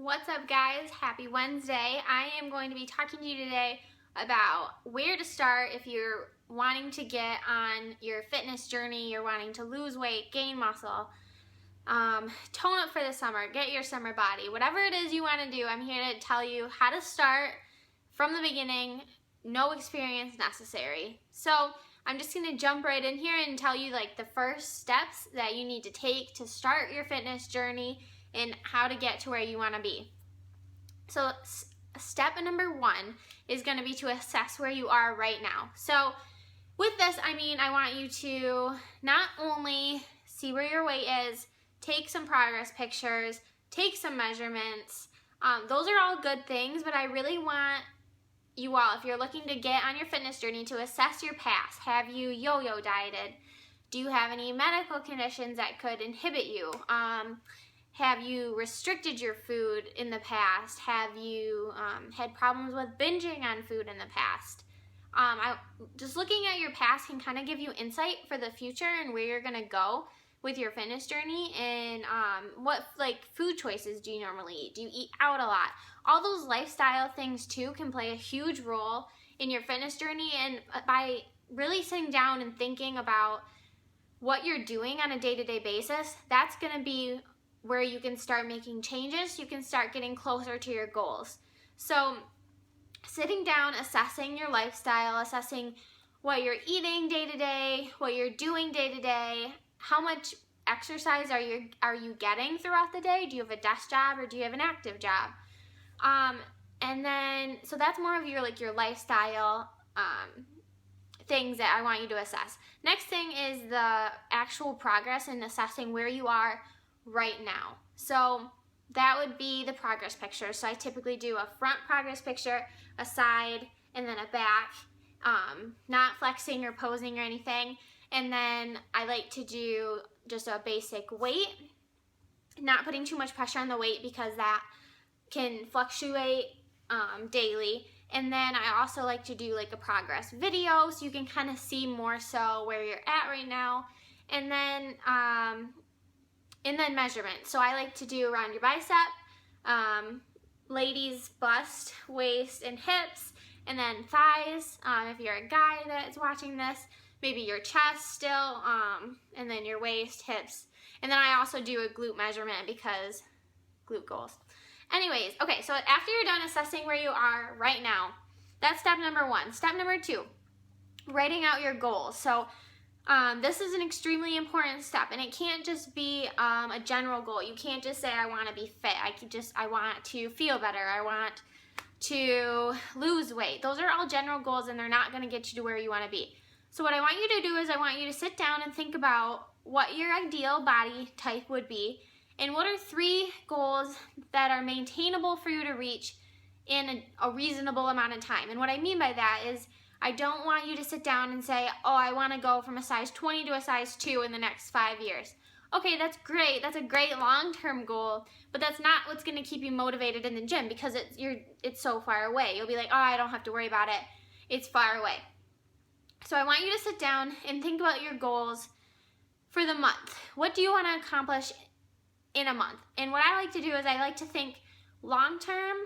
What's up, guys? Happy Wednesday. I am going to be talking to you today about where to start if you're wanting to get on your fitness journey, you're wanting to lose weight, gain muscle, tone up for the summer, get your summer body. Whatever it is you want to do, I'm here to tell you how to start from the beginning, no experience necessary. So I'm just going to jump right in here and tell you like the first steps that you need to take to start your fitness journey and how to get to where you want to be. So step number one is going to be to assess where you are right now. So with this, I want you to not only see where your weight is, take some progress pictures, take some measurements. Those are all good things, but I really want you all, if you're looking to get on your fitness journey, to assess your past. Have you yo-yo dieted? Do you have any medical conditions that could inhibit you? Have you restricted your food in the past? Have you had problems with binging on food in the past? Just looking at your past can kind of give you insight for the future and where you're going to go with your fitness journey, and what food choices do you normally eat? Do you eat out a lot? All those lifestyle things too can play a huge role in your fitness journey, and by really sitting down and thinking about what you're doing on a day-to-day basis, that's going to be where you can start making changes. You can start getting closer to your goals. So sitting down, assessing your lifestyle, assessing what you're eating day to day, what you're doing day to day, how much exercise are you getting throughout the day? Do you have a desk job or do you have an active job? And then, so that's more of your lifestyle things that I want you to assess. Next thing is the actual progress and assessing where you are right now. So that would be the progress picture. So I typically do a front progress picture, a side, and then a back, not flexing or posing or anything. And then I like to do just a basic weight, not putting too much pressure on the weight because that can fluctuate daily. And then I also like to do like a progress video so you can kind of see more so where you're at right now. And then measurement. So I like to do around your bicep, ladies bust, waist, and hips, and then thighs. If you're a guy that's watching this, maybe your chest still, and then your waist, hips. And then I also do a glute measurement because glute goals. Anyways, okay, so after you're done assessing where you are right now, that's step number one. Step number two, writing out your goals. So this is an extremely important step, and it can't just be a general goal. You can't just say, I want to be fit. I want to feel better. I want to lose weight. Those are all general goals, and they're not going to get you to where you want to be. So what I want you to do is I want you to sit down and think about what your ideal body type would be, and what are 3 goals that are maintainable for you to reach in a reasonable amount of time. And what I mean by that is, I don't want you to sit down and say, oh, I want to go from a size 20 to a size 2 in the next 5 years. Okay, that's great. That's a great long-term goal, but that's not what's going to keep you motivated in the gym because it's so far away. You'll be like, oh, I don't have to worry about it. It's far away. So I want you to sit down and think about your goals for the month. What do you want to accomplish in a month? And what I like to do is I like to think long-term,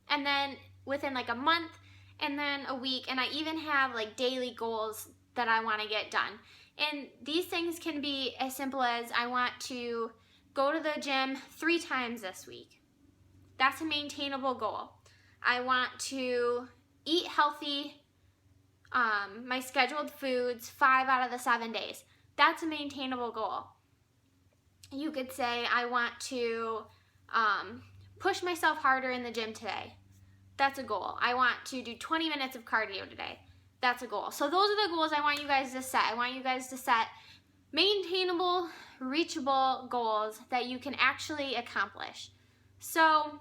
and then within like a month, and then a week, and I even have like daily goals that I want to get done. And these things can be as simple as I want to go to the gym 3 times this week. That's a maintainable goal. I want to eat healthy, my scheduled foods 5 out of the 7 days. That's a maintainable goal. You could say I want to push myself harder in the gym today. That's a goal. I want to do 20 minutes of cardio today. That's a goal. So those are the goals I want you guys to set. I want you guys to set maintainable, reachable goals that you can actually accomplish. So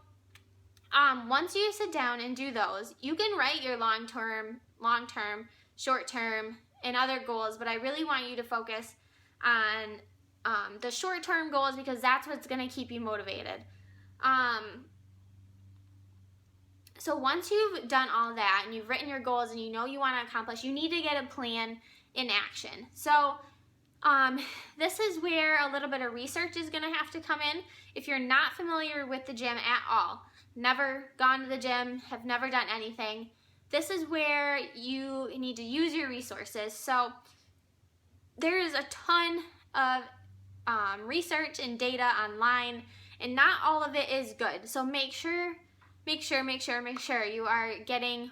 once you sit down and do those, you can write your long-term, short-term, and other goals, but I really want you to focus on the short-term goals because that's what's going to keep you motivated. So once you've done all that and you've written your goals and you know you want to accomplish, you need to get a plan in action. So This is where a little bit of research is going to have to come in. If you're not familiar with the gym at all, never gone to the gym, have never done anything, this is where you need to use your resources. So there is a ton of research and data online, and not all of it is good. So make sure you are getting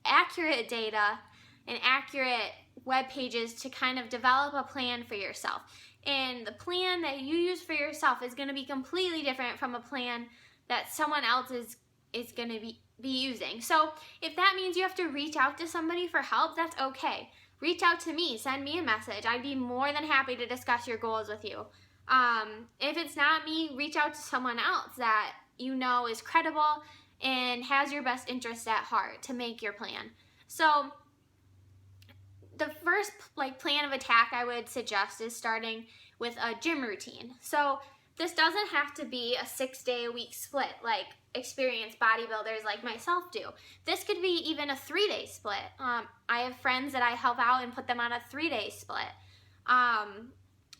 accurate data and accurate web pages to kind of develop a plan for yourself. And the plan that you use for yourself is going to be completely different from a plan that someone else is going to be using. So if that means you have to reach out to somebody for help, that's okay. Reach out to me, send me a message. I'd be more than happy to discuss your goals with you. If it's not me, reach out to someone else that you know is credible and has your best interest at heart to make your plan. So the first plan of attack I would suggest is starting with a gym routine. So this doesn't have to be a 6-day-a-week split like experienced bodybuilders like myself do. This could be even a 3-day split. I have friends that I help out and put them on a 3-day split.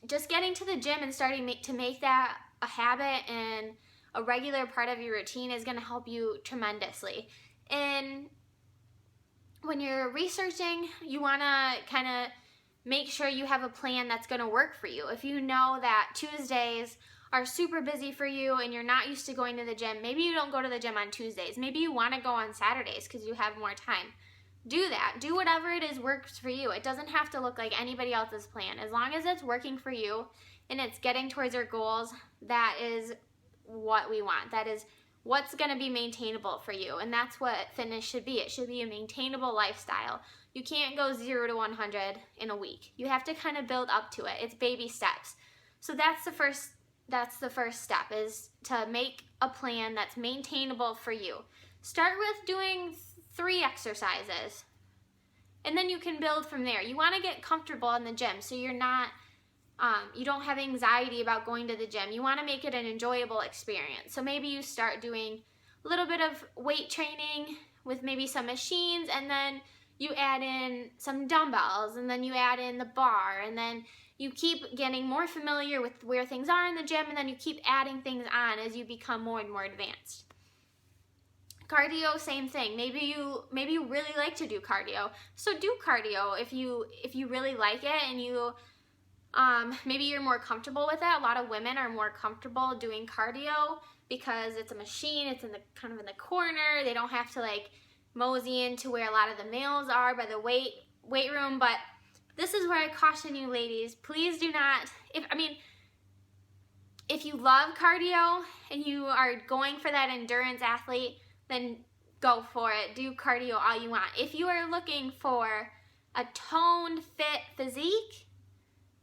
Just getting to the gym and starting to make that a habit and a regular part of your routine is going to help you tremendously. And when you're researching, you want to kind of make sure you have a plan that's going to work for you. If you know that Tuesdays are super busy for you and you're not used to going to the gym, maybe you don't go to the gym on Tuesdays. Maybe you want to go on Saturdays because you have more time. Do that. Do whatever it is works for you. It doesn't have to look like anybody else's plan. As long as it's working for you and it's getting towards your goals, that is what we want. That is what's going to be maintainable for you. And that's what fitness should be. It should be a maintainable lifestyle. You can't go 0 to 100 in a week. You have to kind of build up to it. It's baby steps. So that's the first step, is to make a plan that's maintainable for you. Start with doing 3 exercises, and then you can build from there. You want to get comfortable in the gym so you're not you don't have anxiety about going to the gym. You want to make it an enjoyable experience. So maybe you start doing a little bit of weight training with maybe some machines, and then you add in some dumbbells, and then you add in the bar, and then you keep getting more familiar with where things are in the gym, and then you keep adding things on as you become more and more advanced. Cardio, same thing. Maybe you really like to do cardio, so do cardio if you really like it, and you maybe you're more comfortable with it. A lot of women are more comfortable doing cardio because it's a machine. It's in the kind of in the corner. They don't have to like mosey into where a lot of the males are by the weight room. But this is where I caution you, ladies. Please do not. If you love cardio and you are going for that endurance athlete, then go for it. Do cardio all you want. If you are looking for a toned, fit physique,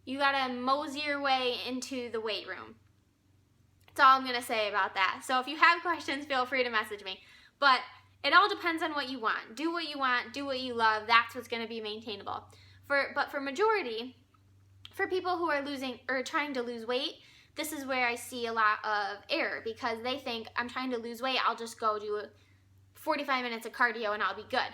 you gotta mosey your way into the weight room. That's all I'm gonna say about that. So if you have questions, feel free to message me. But it all depends on what you want. Do what you want, do what you love. That's what's gonna be maintainable. But for majority, for people who are losing or trying to lose weight, this is where I see a lot of error, because they think, I'm trying to lose weight, I'll just go do 45 minutes of cardio and I'll be good.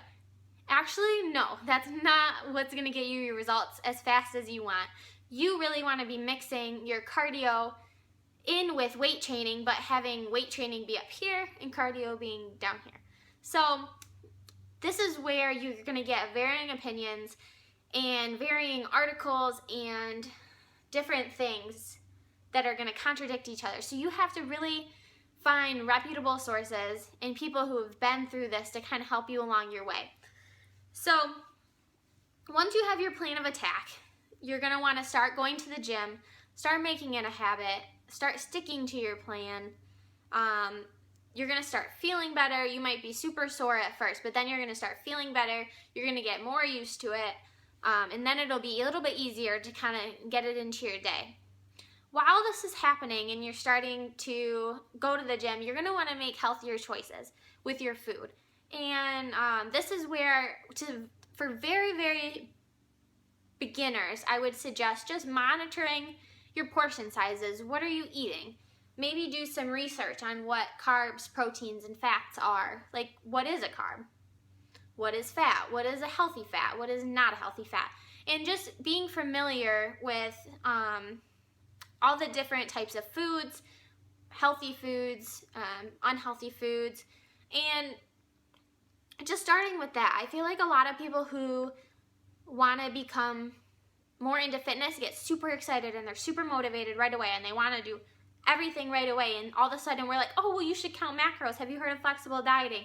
Actually, no, that's not what's gonna get you your results as fast as you want. You really wanna be mixing your cardio in with weight training, but having weight training be up here and cardio being down here. So this is where you're gonna get varying opinions and varying articles and different things that are gonna contradict each other. So you have to really find reputable sources and people who have been through this to kind of help you along your way. So once you have your plan of attack, you're gonna wanna start going to the gym, start making it a habit, start sticking to your plan. You're gonna start feeling better. You might be super sore at first, but then you're gonna start feeling better. You're gonna get more used to it, and then it'll be a little bit easier to kind of get it into your day. While this is happening and you're starting to go to the gym, you're gonna wanna make healthier choices with your food. And this is where, for very, very beginners, I would suggest just monitoring your portion sizes. What are you eating? Maybe do some research on what carbs, proteins, and fats are. Like, what is a carb? What is fat? What is a healthy fat? What is not a healthy fat? and just being familiar with all the different types of foods, healthy foods, unhealthy foods, and just starting with that. I feel like a lot of people who want to become more into fitness get super excited and they're super motivated right away and they want to do everything right away, and all of a sudden we're like, oh, well, you should count macros. Have you heard of flexible dieting?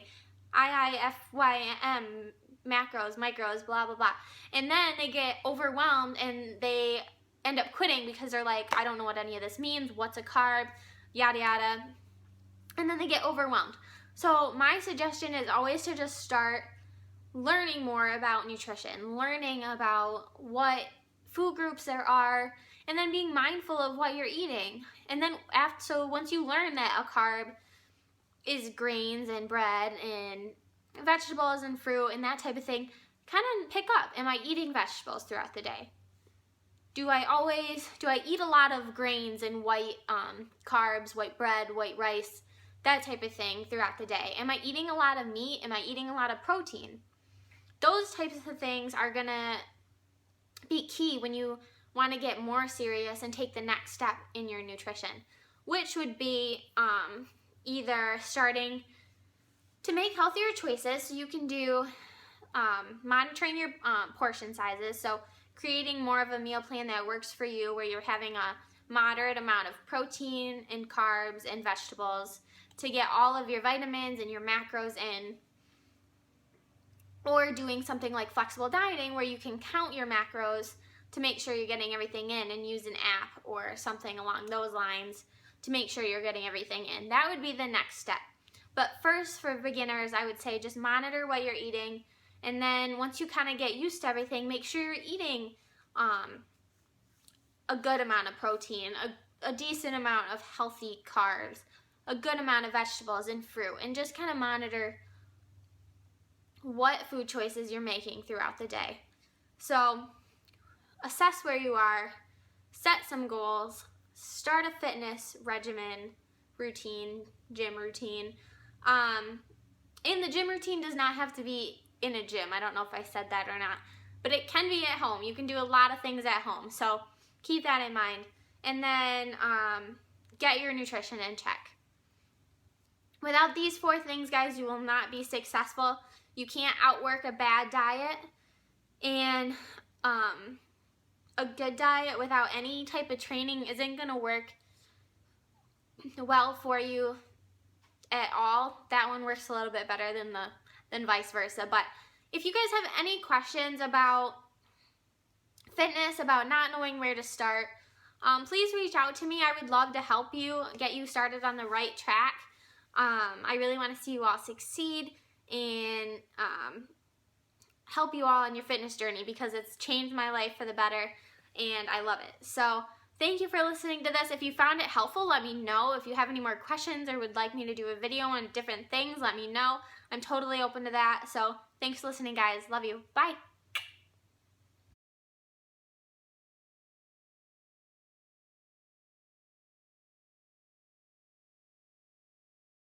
IIFYM, macros, micros, blah, blah, blah. And then they get overwhelmed and they end up quitting because they're like, I don't know what any of this means. What's a carb? Yada, yada. And then they get overwhelmed. So my suggestion is always to just start learning more about nutrition, learning about what food groups there are, and then being mindful of what you're eating. And then so once you learn that a carb is grains and bread and vegetables and fruit and that type of thing, kind of pick up, am I eating vegetables throughout the day? Do I eat a lot of grains and white carbs, white bread, white rice, that type of thing throughout the day? Am I eating a lot of meat? Am I eating a lot of protein? Those types of things are gonna be key when you want to get more serious and take the next step in your nutrition, which would be either starting to make healthier choices. So you can do monitoring your portion sizes, so creating more of a meal plan that works for you, where you're having a moderate amount of protein and carbs and vegetables to get all of your vitamins and your macros in. Or doing something like flexible dieting, where you can count your macros to make sure you're getting everything in, and use an app or something along those lines to make sure you're getting everything in. That would be the next step. But first, for beginners, I would say just monitor what you're eating, and then once you kind of get used to everything, make sure you're eating a good amount of protein, a decent amount of healthy carbs, a good amount of vegetables and fruit, and just kind of monitor what food choices you're making throughout the day. So assess where you are, set some goals, start a fitness regimen, routine, gym routine. And the gym routine does not have to be in a gym. I don't know if I said that or not, but it can be at home. You can do a lot of things at home, so keep that in mind. And then get your nutrition in check. Without these 4 things, guys, you will not be successful. You can't outwork a bad diet, and a good diet without any type of training isn't going to work well for you at all. That one works a little bit better than vice versa. But if you guys have any questions about fitness, about not knowing where to start, please reach out to me. I would love to help you, get you started on the right track. I really want to see you all succeed and help you all on your fitness journey, because it's changed my life for the better and I love it. So thank you for listening to this. If you found it helpful, let me know. If you have any more questions or would like me to do a video on different things, let me know. I'm totally open to that. So thanks for listening, guys. Love you. Bye.